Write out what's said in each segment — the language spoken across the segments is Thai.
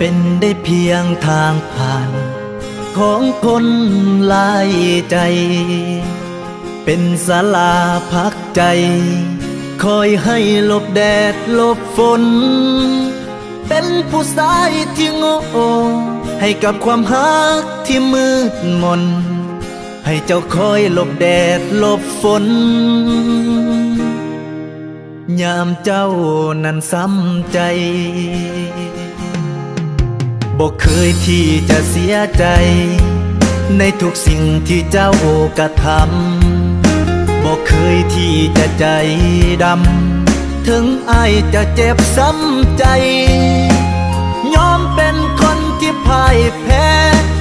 เป็นได้เพียงทางผ่านของคนหลายใจเป็นศาลาพักใจคอยให้หลบแดดหลบฝนเป็นผู้ชายที่โง่ให้กับความฮักที่มืดมนให้เจ้าคอยหลบแดดหลบฝนยามเจ้านั้นซ้ำใจบอกเคยที่จะเสียใจในทุกสิ่งที่เจ้ากระทำบอกเคยที่จะใจดำถึงอายจะเจ็บซ้ำใจยอมเป็นคนที่พ่ายแพ้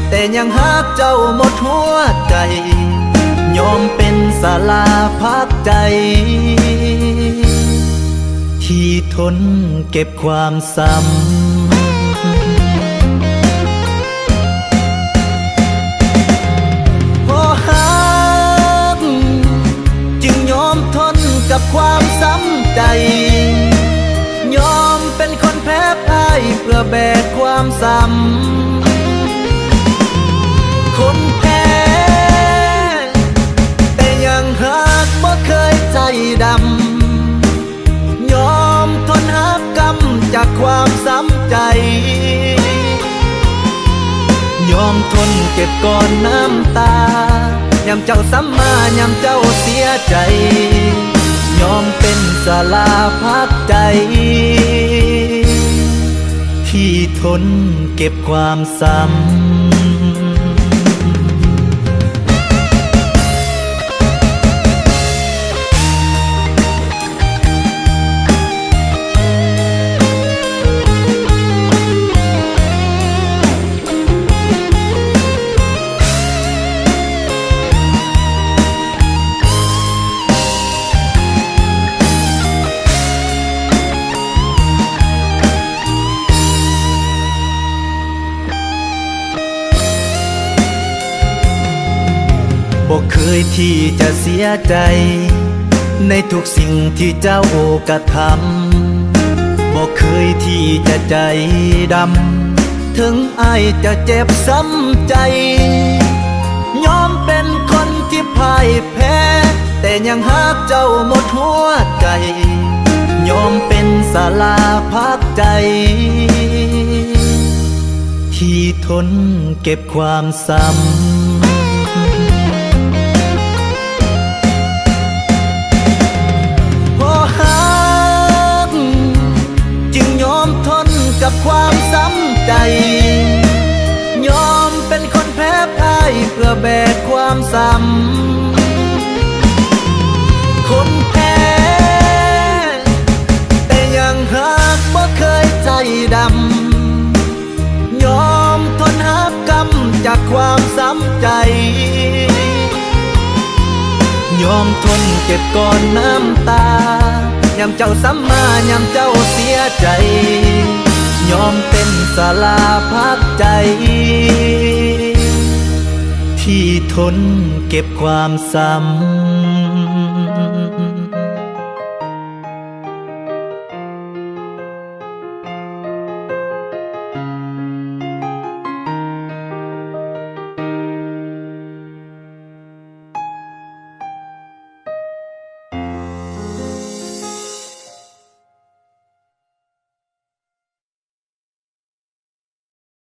แต่ยังฮักเจ้าหมดหัวใจยอมเป็นศาลาพักใจที่ทนเก็บความซ้ำกับความซ้ำใจยอมเป็นคนแพ้พ่ายเพื่อแบกความซ้ำคนแพ้แต่ยังหักบ่เคยใจดำยอมทนหักกรรมจากความซ้ำใจยอมทนเก็บก้อนน้ำตายามเจ้าซ้ำมายามเจ้าเสียใจยอมเป็นศาลาพักใจที่ทนเก็บความซ้ำบอกเคยที่จะเสียใจในทุกสิ่งที่เจ้ากระทำบอกเคยที่จะใจดำถึงอายจะเจ็บซ้ำใจยอมเป็นคนที่พ่ายแพ้แต่ยังฮักเจ้าหมดหัวใจยอมเป็นศาลาพักใจที่ทนเก็บความซ้ำกับความซ้ำใจยอมเป็นคนแพ้พ่ายเพื่อแบกความซ้ำคนแพ้แต่ยังหักบ่เคยใจดำยอมทนหักกรรมจากความซ้ำใจยอมทนเก็บก้อนน้ำตายามเจ้าซ้ำมายามเจ้าเสียใจยอมเป็นศาลาพักใจที่ทนเก็บความซ้ำ